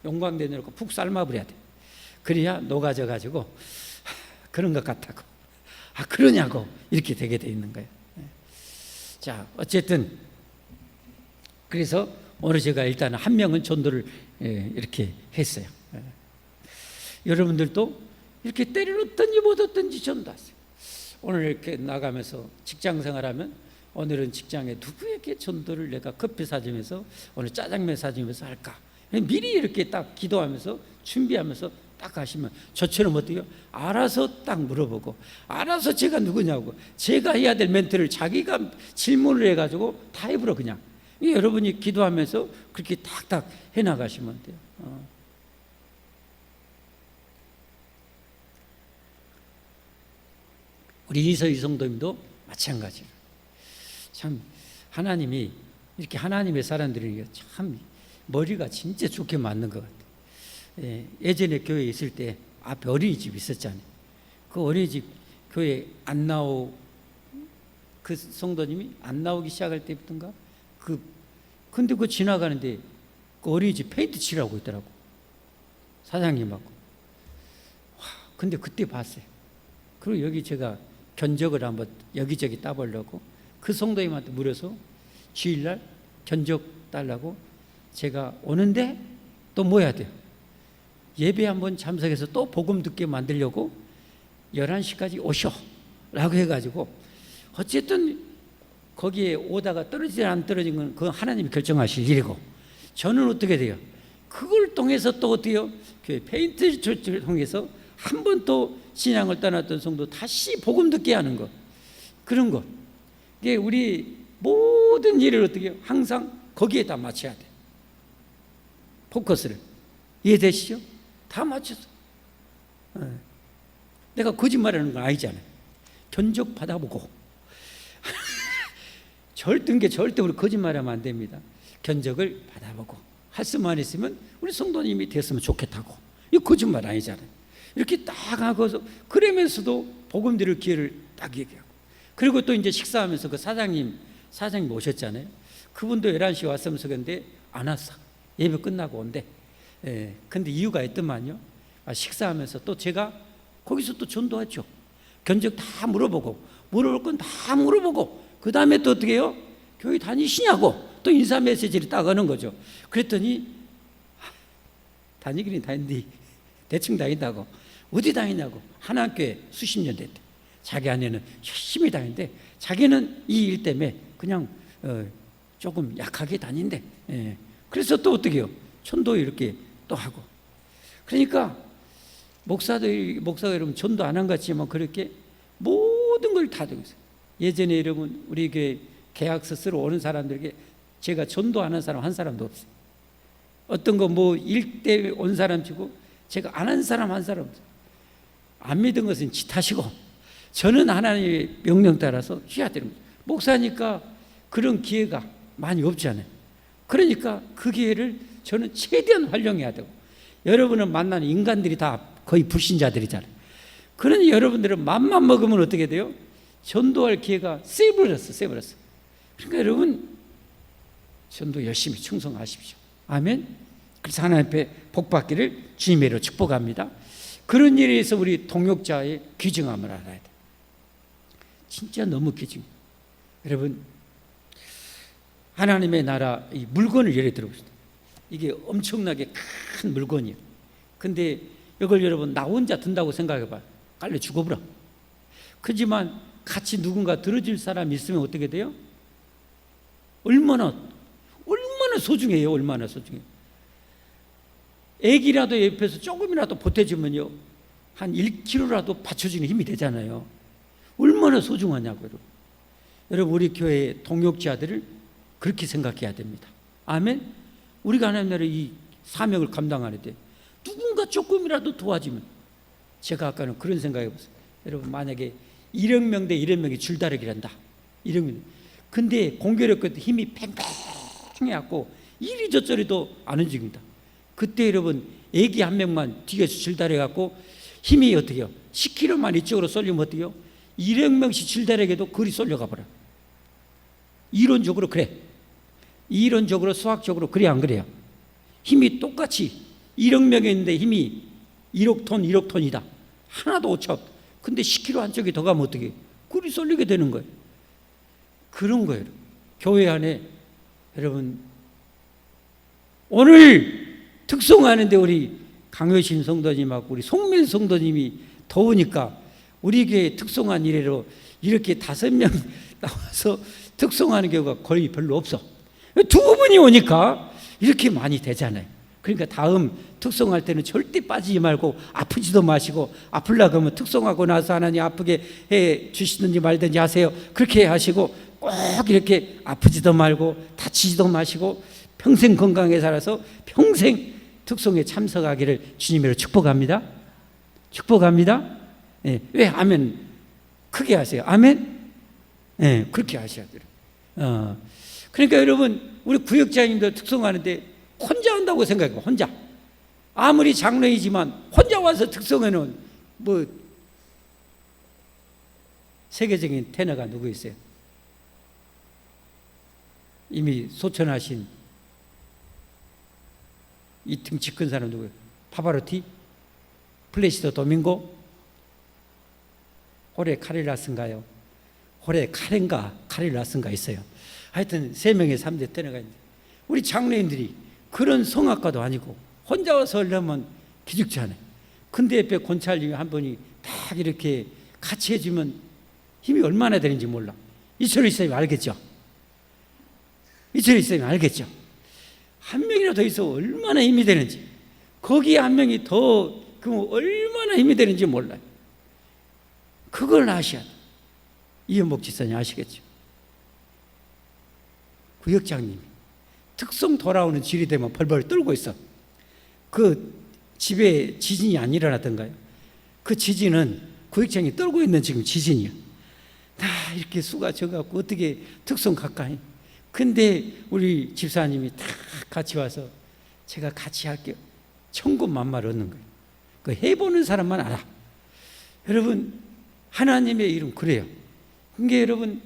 용광대 넣고 푹 삶아버려야 돼. 그래야 녹아져 가지고 그런 것 같다고, 그러냐고 이렇게 되게 돼 있는 거예요. 자, 어쨌든 그래서 오늘 제가 일단 한 명은 전도를 이렇게 했어요. 여러분들도 이렇게 때를 어떤지 못 어떤지 전도하세요. 오늘 이렇게 나가면서 직장 생활하면 오늘은 직장에 누구에게 전도를 내가 커피 사주면서 오늘 짜장면 사주면서 할까? 미리 이렇게 딱 기도하면서 준비하면서 딱 하시면 저처럼 어때요? 알아서 딱 물어보고 알아서 제가 누구냐고 제가 해야 될 멘트를 자기가 질문을 해가지고 다 해버려 그냥. 여러분이 기도하면서 그렇게 탁탁 해나가시면 돼요. 우리 이서희 성도님도 마찬가지로 참 하나님이 이렇게 하나님의 사람들이 참 머리가 진짜 좋게 맞는 것 같아요. 예전에 교회에 있을 때 앞에 어린이집 있었잖아요. 그 어린이집 교회 안 나오 그 성도님이 안 나오기 시작할 때부터인가 근데 그 지나가는데 그 어린이집 페인트 칠하고 있더라고 사장님하고. 근데 그때 봤어요. 그리고 여기 제가 견적을 한번 여기저기 따보려고 그 성도님한테 물어서 주일날 견적 달라고 제가 오는데 또 뭐 해야 돼요? 예배 한번 참석해서 또 복음 듣게 만들려고 11시까지 오셔 라고 해가지고 어쨌든 거기에 오다가 떨어지든 안 떨어진 건 그건 하나님이 결정하실 일이고 저는 어떻게 돼요? 그걸 통해서 또 어때요? 교회 페인트 조치를 통해서 한 번 또 신앙을 떠났던 성도 다시 복음 듣게 하는 것 그런 것 이게 우리 모든 일을 어떻게 해요? 항상 거기에다 맞춰야 돼. 포커스를 이해되시죠? 다 맞춰서 내가 거짓말하는 건 아니잖아요. 견적 받아보고 절대 우리 거짓말하면 안 됩니다. 견적을 받아보고 할 수만 있으면 우리 성도님이 됐으면 좋겠다고. 이거 거짓말 아니잖아요. 이렇게 딱 하고서 그러면서도 복음 들을 기회를 딱 얘기하고 그리고 또 이제 식사하면서 그 사장님 오셨잖아요. 그분도 11시에 왔으면 그런데 안 왔어. 예배 끝나고 온대. 근데 이유가 있더만요. 식사하면서 또 제가 거기서 또 전도하죠. 견적 다 물어보고 물어볼 건 다 물어보고 그 다음에 또 어떻게 해요? 교회 다니시냐고 또 인사 메시지를 딱 하는 거죠. 그랬더니 다니기는 다닌데 대충 다닌다고. 어디 다니냐고. 하나님교회 수십 년 됐대. 자기 아내는 열심히 다니는데 자기는 이 일 때문에 그냥 조금 약하게 다닌대. 그래서 또 어떻게 해요? 전도 이렇게 또 하고. 그러니까 목사가 여러분 전도 안 한 것 같지만 그렇게 모든 걸 다 되고 있어요. 예전에 여러분 우리 교회 계약서 쓰러 오는 사람들에게 제가 전도하는 사람 한 사람도 없어요. 어떤 거 뭐 일 때 온 사람 치고 제가 안 한 사람 한 사람 없어요. 안 믿은 것은 지 탓이고 저는 하나님의 명령 따라서 해야 되는 거예요. 목사니까 그런 기회가 많이 없잖아요. 그러니까 그 기회를 저는 최대한 활용해야 되고 여러분은 만나는 인간들이 다 거의 불신자들이잖아요. 그러니 여러분들은 맘만 먹으면 어떻게 돼요? 전도할 기회가 세버렸어. 그러니까 여러분 전도 열심히 충성하십시오. 아멘. 그래서 하나님 앞에 복 받기를 주님의 이름으로 축복합니다. 그런 일에 의해서 우리 동역자의 귀중함을 알아야 돼. 진짜 너무 귀중해. 여러분 하나님의 나라 이 물건을 예를 들어봅시다. 이게 엄청나게 큰 물건이에요. 근데 이걸 여러분 나 혼자 든다고 생각해봐요. 깔려 죽어버려. 그렇지만 같이 누군가 들어줄 사람이 있으면 어떻게 돼요? 얼마나 소중해요. 얼마나 소중해요. 애기라도 옆에서 조금이라도 보태주면요 한 1kg라도 받쳐주는 힘이 되잖아요. 얼마나 소중하냐고요. 여러분 우리 교회 동역자들을 그렇게 생각해야 됩니다. 아멘. 우리가 하나님 나라의 이 사명을 감당하는데 누군가 조금이라도 도와주면 제가 아까는 그런 생각해 보세요. 여러분 만약에 1억 명 대 1억 명이 줄다리기란다. 1억 명. 근데 공교롭 끝에 힘이 팽팽해갖고 이리저리도 안 움직입니다. 그때 여러분 애기 한 명만 뒤에서 줄다려갖고 힘이 어떻게 해요? 10km만 이쪽으로 쏠리면 어떻게 해요? 200명씩 줄다려게도 그리 쏠려가 버려. 이론적으로 그래. 이론적으로 수학적으로 그래 안 그래요? 힘이 똑같이 1억 명이 있는데 힘이 1억 톤 1억 톤이다. 하나도 오차 없다. 근데 10km 한쪽이 더 가면 어떻게 해요? 그리 쏠리게 되는 거예요. 그런 거예요. 교회 안에 여러분 오늘 특송하는데 우리 강효신 성도님하고 우리 송민 성도님이 더우니까 우리 교회 특송한 이래로 이렇게 5명 나와서 특송하는 경우가 거의 별로 없어. 2분이 오니까 이렇게 많이 되잖아요. 그러니까 다음 특송할 때는 절대 빠지지 말고 아프지도 마시고 아플라 그러면 특송하고 나서 하나님 아프게 해 주시든지 말든지 하세요. 그렇게 하시고 꼭 이렇게 아프지도 말고 다치지도 마시고 평생 건강하게 살아서 평생 특송에 참석하기를 주님으로 축복합니다. 축복합니다. 예, 왜 아멘 크게 하세요? 아멘. 예, 그렇게 하셔야 돼요. 그러니까 여러분 우리 구역장님도 특송하는데 혼자 한다고 생각해요. 혼자. 아무리 장로이지만 혼자 와서 특송에는 뭐 세계적인 테너가 누구 있어요? 이미 소천하신 이 등치 큰 사람 누구예요? 파바로티? 플레시도 도밍고? 호레 카릴라스인가요? 호레 카릴라스인가 있어요. 하여튼 3명의 3대 테너가 있는데 우리 장로인들이 그런 성악가도 아니고 혼자 와서 하려면 기죽지 않아요. 근데 옆에 권찰님이 한 분이 딱 이렇게 같이 해주면 힘이 얼마나 되는지 몰라. 이철우 있으면 알겠죠? 이철우 있으면 알겠죠? 한 명이라도 더 있어 얼마나 힘이 되는지, 거기에 한 명이 더 그러면 얼마나 힘이 되는지 몰라요. 그걸 아셔야 돼요. 이현복 지사님 아시겠죠? 구역장님이 특송 돌아오는 질이 되면 벌벌 떨고 있어. 그 집에 지진이 안 일어났던가요? 그 지진은 구역장이 떨고 있는 지금 지진이야. 다 이렇게 수가 져갖고 어떻게 특송 가까이. 근데 우리 집사님이 다 같이 와서 제가 같이 할게요. 천군만마를 얻는 거예요. 그 해보는 사람만 알아. 여러분 하나님의 이름 그래요. 그러니까 여러분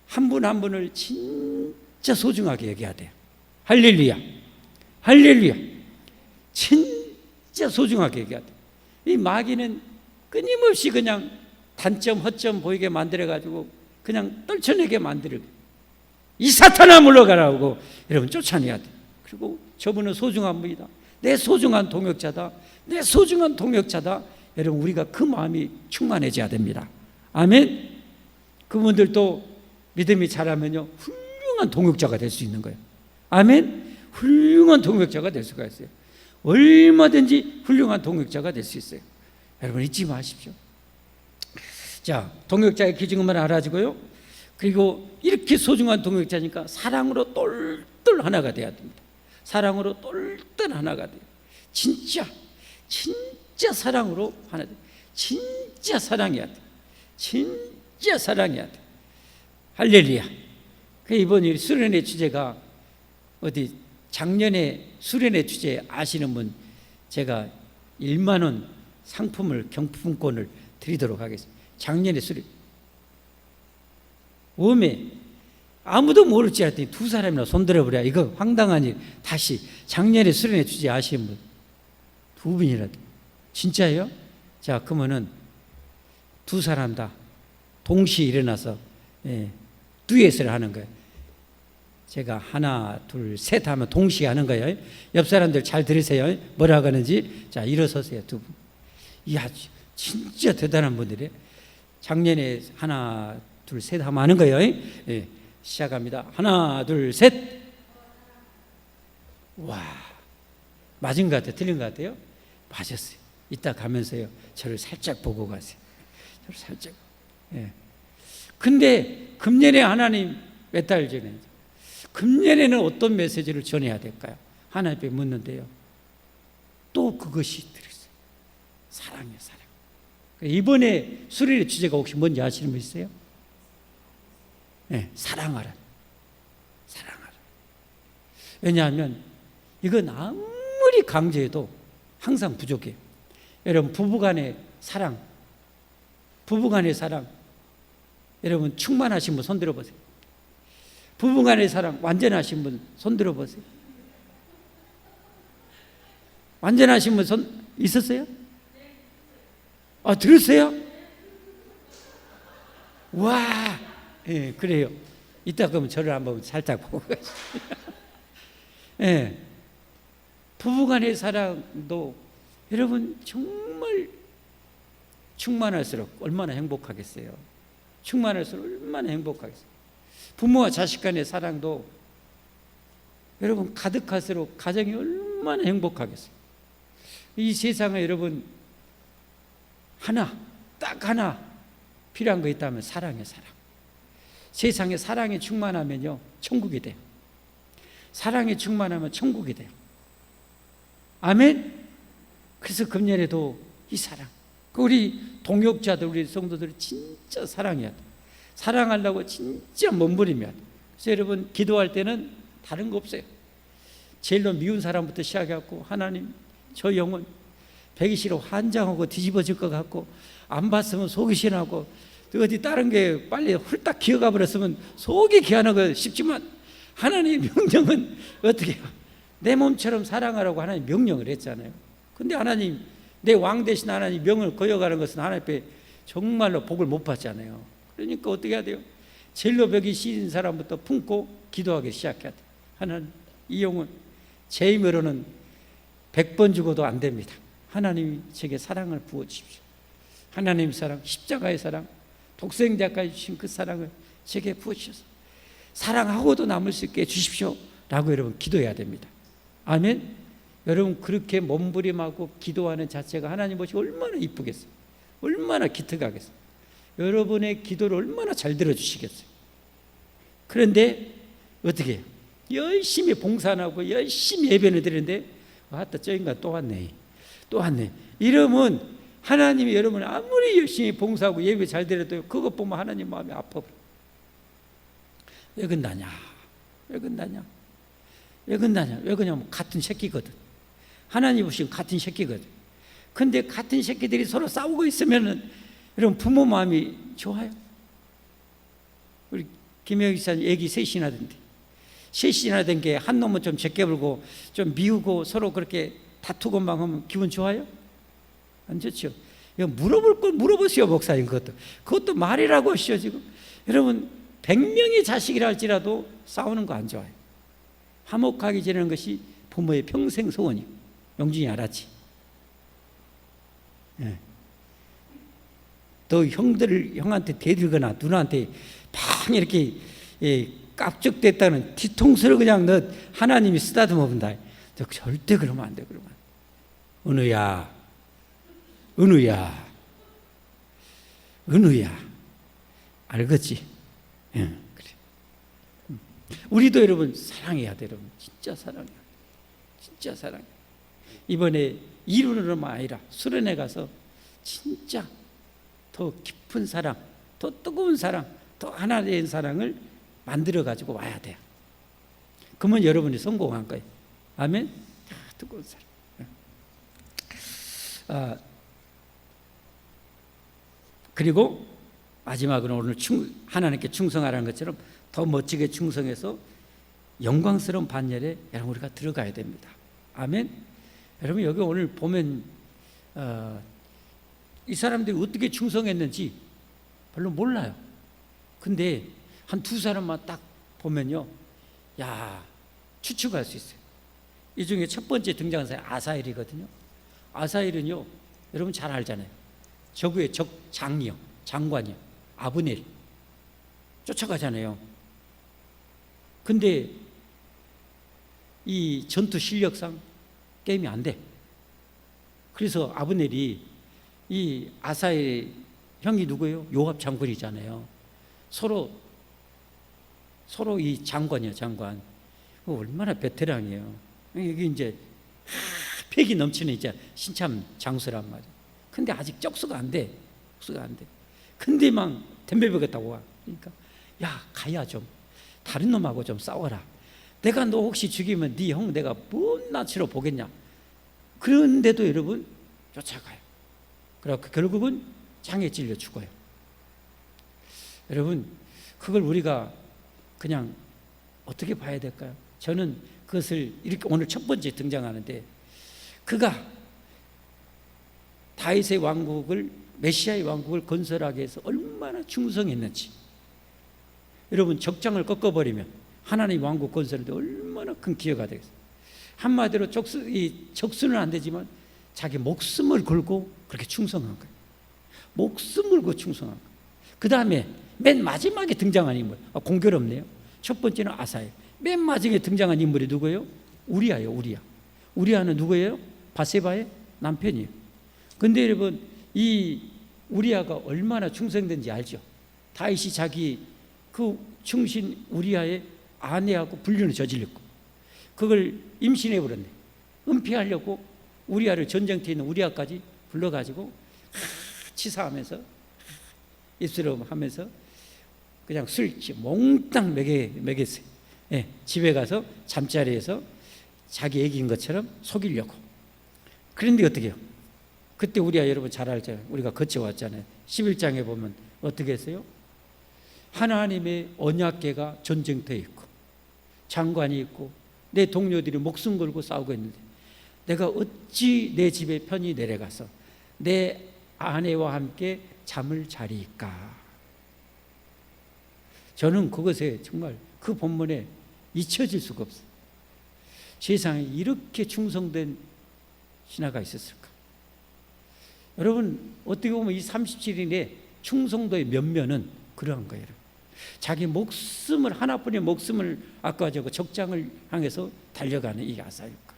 한 분 한 분을 진짜 소중하게 여겨야 돼요. 할렐루야, 할렐루야. 진짜 소중하게 여겨야 돼요. 이 마귀는 끊임없이 그냥 단점 허점 보이게 만들어가지고 그냥 떨쳐내게 만들어. 이 사탄아 물러가라고 여러분 쫓아내야 돼요. 그리고 저분은 소중한 분이다. 내 소중한 동역자다. 내 소중한 동역자다. 여러분 우리가 그 마음이 충만해져야 됩니다. 아멘. 그분들도 믿음이 자라면요 훌륭한 동역자가 될 수 있는 거예요. 아멘. 훌륭한 동역자가 될 수가 있어요. 얼마든지 훌륭한 동역자가 될 수 있어요. 여러분 잊지 마십시오. 자, 동역자의 기준만 알아지고요. 그리고 이렇게 소중한 동역자니까 사랑으로 똘똘 하나가 돼야 됩니다. 사랑으로 똘똘 하나가 돼요. 진짜 사랑으로 하나 돼요. 진짜 사랑해야 돼요. 진짜 사랑해야 돼요. 할렐루야. 그 이번 수련회 주제가 어디 작년에 수련회 주제 아시는 분 제가 1만 원 상품을 경품권을 드리도록 하겠습니다. 작년에 수련 웜에 아무도 모를지 알았더니 2사람이나 손들어버려. 이거 황당한 일. 다시 작년에 수련회 주제 아시는 분 2분이라도 진짜예요? 자 그러면은 2사람 다 동시에 일어나서 듀엣을 하는 거예요. 제가 하나 둘 셋 하면 동시에 하는 거예요. 옆 사람들 잘 들으세요. 뭐라고 하는지. 자 일어서세요 2분. 이야 진짜 대단한 분들이에요. 작년에 하나 둘 셋 하면 하는 거예요. 예, 시작합니다. 하나 둘 셋. 와 맞은 것 같아요? 틀린 것 같아요? 맞았어요. 이따 가면서요 저를 살짝 보고 가세요. 저를 살짝. 예. 근데 금년에 하나님 몇 달 전에 금년에는 어떤 메시지를 전해야 될까요? 하나님께 묻는데요 또 그것이 들었어요. 사랑이에요. 사랑. 이번에 수련의 주제가 혹시 뭔지 아시는 분 있어요? 네, 사랑하라. 사랑하라. 왜냐하면 이건 아무리 강조해도 항상 부족해요. 여러분, 부부간의 사랑, 여러분 충만하신 분 손 들어보세요. 부부간의 사랑 완전하신 분 손 들어보세요. 완전하신 분 손 있었어요? 들었어요? 와, 예, 그래요. 이따 그러면 저를 한번 살짝 보고 가시죠. 예, 부부간의 사랑도 여러분 정말 충만할수록 얼마나 행복하겠어요. 충만할수록 얼마나 행복하겠어요. 부모와 자식 간의 사랑도 여러분 가득할수록 가정이 얼마나 행복하겠어요. 이 세상에 여러분 딱 하나 필요한 거 있다면 사랑이에요. 사랑. 세상에 사랑이 충만하면요 천국이 돼요. 사랑이 충만하면 천국이 돼요. 아멘. 그래서 금년에도 이 사랑, 우리 동역자들, 우리 성도들 진짜 사랑해야 돼. 사랑하려고 진짜 몸부림해야 돼. 그래서 여러분 기도할 때는 다른 거 없어요. 제일로 미운 사람부터 시작해갖고 하나님 저 영혼 배기 싫어 환장하고 뒤집어질 것 같고 안 봤으면 속이 시원하고 어디 다른 게 빨리 훌딱 기어가 버렸으면 속이 기어나고 싶지만 하나님의 명령은 어떻게 해요? 내 몸처럼 사랑하라고 하나님 명령을 했잖아요. 근데 하나님, 내 왕 대신 하나님 명을 거역하는 것은 하나님 앞에 정말로 복을 못 받잖아요. 그러니까 어떻게 해야 돼요? 제일로 벽이 씌인 사람부터 품고 기도하기 시작해야 돼요. 하나님, 이 영혼 제 힘으로는 100번 죽어도 안 됩니다. 하나님이 제게 사랑을 부어주십시오. 하나님 사랑, 십자가의 사랑, 독생자까지 주신 그 사랑을 제게 부어주셔서 사랑하고도 남을 수 있게 해주십시오 라고 여러분 기도해야 됩니다. 아멘. 여러분 그렇게 몸부림하고 기도하는 자체가 하나님 보시고 얼마나 이쁘겠어요. 얼마나 기특하겠어요. 여러분의 기도를 얼마나 잘 들어주시겠어요. 그런데 어떻게 해요? 열심히 봉사하고 열심히 예배를 드리는데 저 인간 또 왔네. 이러면 하나님이 여러분을 아무리 열심히 봉사하고 예배 잘 드려도 그것 보면 하나님 마음이 아파. 왜 그러냐? 왜 그러냐면 같은 새끼거든. 하나님 보시면 같은 새끼거든. 근데 같은 새끼들이 서로 싸우고 있으면은 여러분 부모 마음이 좋아요? 우리 김영희 기사님 애기 셋이나 된 게 한 놈은 좀 제껴불고 좀 미우고 서로 그렇게 다투고 막 하면 기분 좋아요? 안 좋죠. 이거 물어볼 걸 물어보세요, 목사님. 그것도 말이라고 하시죠. 지금 여러분 100명의 자식이라 할지라도 싸우는 거 안 좋아요. 화목하게 지내는 것이 부모의 평생 소원이에요. 영준이 알았지? 네. 너 형한테 대들거나 누나한테 팡 이렇게 깝죽댔다는 뒤통수를 그냥 너 하나님이 쓰다듬어 본다. 너 절대 그러면 안 돼. 은우야 알겠지? 예, 그래. 우리도 여러분 사랑해야 돼. 여러분 진짜 사랑해. 이번에 이론으로만 아니라 수련회 가서 진짜 더 깊은 사랑, 더 뜨거운 사랑, 더 하나 된 사랑을 만들어 가지고 와야 돼요. 그러면 여러분이 성공한 거예요. 아멘. 뜨거운 사랑. 그리고 마지막으로 오늘 하나님께 충성하라는 것처럼 더 멋지게 충성해서 영광스러운 반열에 여러분 우리가 들어가야 됩니다. 아멘. 여러분 여기 오늘 보면 이 사람들이 어떻게 충성했는지 별로 몰라요. 근데 한 두 사람만 딱 보면요, 추측할 수 있어요. 이 중에 첫 번째 등장한 사람이 아사엘이거든요. 아사엘은요, 여러분 잘 알잖아요. 저구의 장관이요, 아브넬 쫓아가잖아요. 근데 이 전투 실력상 게임이 안 돼. 그래서 아브넬이 이 아사엘 형이 누구예요? 요압 장군이잖아요. 서로 이 장관이에요, 장관. 얼마나 베테랑이에요. 여기 이제 패기 넘치는 이제 신참 장수란 말이에요. 근데 아직 적수가 안 돼. 근데 막 덤벼보겠다고 와. 그러니까 가야 좀 다른 놈하고 좀 싸워라. 내가 너 혹시 죽이면 네 형 내가 뭔 낯으로 보겠냐. 그런데도 여러분 쫓아가요. 그래서 결국은 장에 찔려 죽어요. 여러분, 그걸 우리가 그냥 어떻게 봐야 될까요? 저는 그것을 이렇게 오늘 첫 번째 등장하는데, 그가 다윗의 왕국을, 메시아의 왕국을 건설하기 위해서 얼마나 충성했는지. 여러분, 적장을 꺾어버리면 하나님 왕국 건설인데 얼마나 큰 기여가 되겠어요. 한마디로 적수는 안 되지만 자기 목숨을 걸고 그렇게 충성한 거예요. 목숨을 걸고 충성한 거예요. 그 다음에 맨 마지막에 등장한 인물, 공교롭네요. 첫 번째는 아사엘, 맨 마지막에 등장한 인물이 누구예요? 우리아예요. 우리아는 누구예요? 바세바의 남편이에요. 근데 여러분, 이 우리아가 얼마나 충성된지 알죠? 다윗이 자기 그 충신 우리아의 아내하고 불륜을 저질렀고, 그걸 임신해 버렸네. 은폐하려고 우리아를, 전쟁터에 있는 우리아까지 불러가지고 치사하면서 입술을 하면서 그냥 술 몽땅 먹였어요. 예, 집에 가서 잠자리에서 자기 애기인 것처럼 속이려고. 그런데 어떻게 해요? 그때 우리가 여러분 잘 알잖아요. 우리가 거쳐왔잖아요. 11장에 보면 어떻게 했어요? 하나님의 언약궤가 전쟁터에 있고 장관이 있고 내 동료들이 목숨 걸고 싸우고 있는데, 내가 어찌 내 집에 편히 내려가서 내 아내와 함께 잠을 자리이까. 저는 그것에 정말 그 본문에 잊혀질 수가 없어요. 세상에 이렇게 충성된 신하가 있었을까? 여러분, 어떻게 보면 이 37인의 충성도의 면면은 그러한 거예요. 자기 목숨을, 하나뿐인 목숨을 아까워하고 적장을 향해서 달려가는 이 아사일까.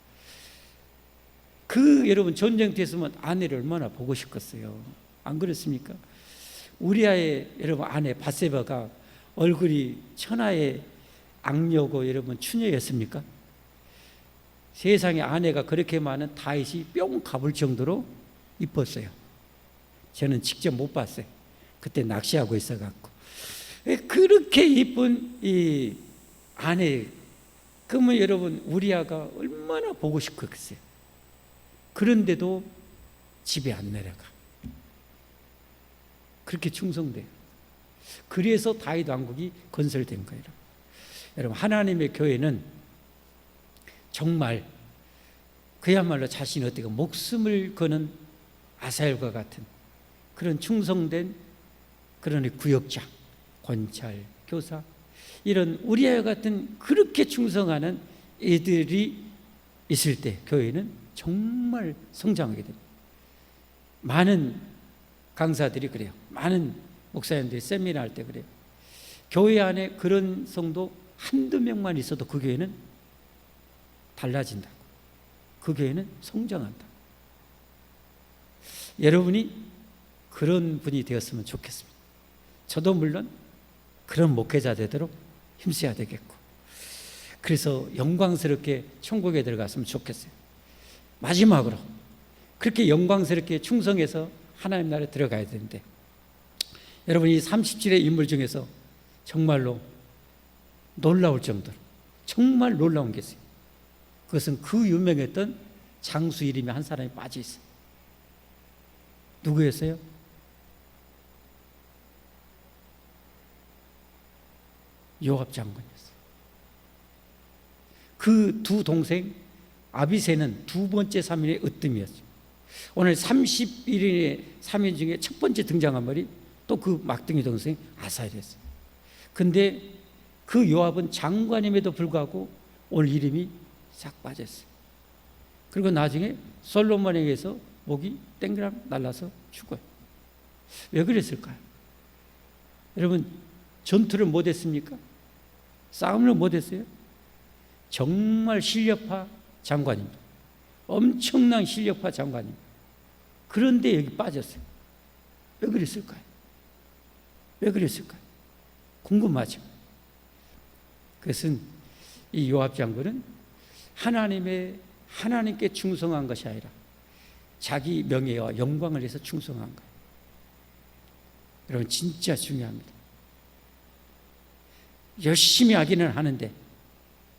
그 여러분 전쟁터에서만 아내를 얼마나 보고 싶겠어요. 안 그렇습니까? 우리아의 여러분 아내 바세바가 얼굴이 천하의 악녀고 여러분 추녀였습니까? 세상에 아내가 그렇게 많은 다윗이 뿅 가볼 정도로 이뻤어요. 저는 직접 못 봤어요. 그때 낚시하고 있어갖고. 그렇게 이쁜 이 아내, 그러면 여러분 우리아가 얼마나 보고 싶겠어요. 그런데도 집에 안 내려가. 그렇게 충성돼요. 그래서 다윗 왕국이 건설된 거예요. 여러분, 하나님의 교회는 정말 그야말로 자신이 어떻게 목숨을 거는 아사엘과 같은 그런 충성된 그런 구역장, 권찰, 교사, 이런 우리와 같은 그렇게 충성하는 이들이 있을 때 교회는 정말 성장하게 됩니다. 많은 강사들이 그래요. 많은 목사님들이 세미나 할 때 그래요. 교회 안에 그런 성도 한두 명만 있어도 그 교회는 달라진다고. 그 교회는 성장한다. 여러분이 그런 분이 되었으면 좋겠습니다. 저도 물론 그런 목회자 되도록 힘써야 되겠고, 그래서 영광스럽게 천국에 들어갔으면 좋겠어요. 마지막으로 그렇게 영광스럽게 충성해서 하나님 나라에 들어가야 되는데, 여러분 이 37의 인물 중에서 정말로 놀라울 정도로 정말 놀라운 게 있어요. 그것은 그 유명했던 장수 이름이 한 사람이 빠져 있어요. 누구였어요? 요압 장군이었어요. 그 두 동생 아비새는 두 번째 3인의 으뜸이었어요. 오늘 31인의 3인 중에 첫 번째 등장한 말이 또 그 막둥이 동생 아사엘이었어요. 근데 그 요압은 장관임에도 불구하고 오늘 이름이 싹 빠졌어요. 그리고 나중에 솔로몬에게서 목이 땡그랑 날라서 죽어요. 왜 그랬을까요? 여러분, 전투를 못했습니까? 싸움을 못했어요? 정말 실력파 장관입니다. 엄청난 실력파 장관입니다. 그런데 여기 빠졌어요. 왜 그랬을까요? 왜 그랬을까요? 궁금하죠? 그것은 이 요압 장군은 하나님께 충성한 것이 아니라 자기 명예와 영광을 위해서 충성한 거예요. 여러분, 진짜 중요합니다. 열심히 하기는 하는데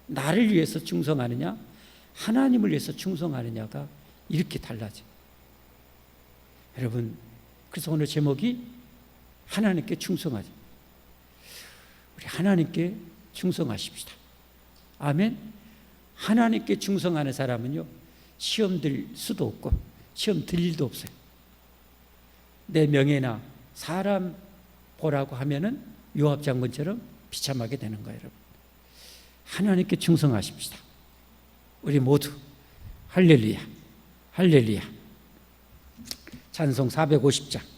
나를 위해서 충성하느냐, 하나님을 위해서 충성하느냐가 이렇게 달라져. 여러분, 그래서 오늘 제목이 하나님께 충성하자. 우리 하나님께 충성하십시다. 아멘. 하나님께 충성하는 사람은요, 시험 들 수도 없고 시험 들 일도 없어요. 내 명예나 사람 보라고 하면은 요압 장군처럼 비참하게 되는 거예요. 여러분, 하나님께 충성하십시다. 우리 모두 할렐루야, 할렐루야. 찬송 450장.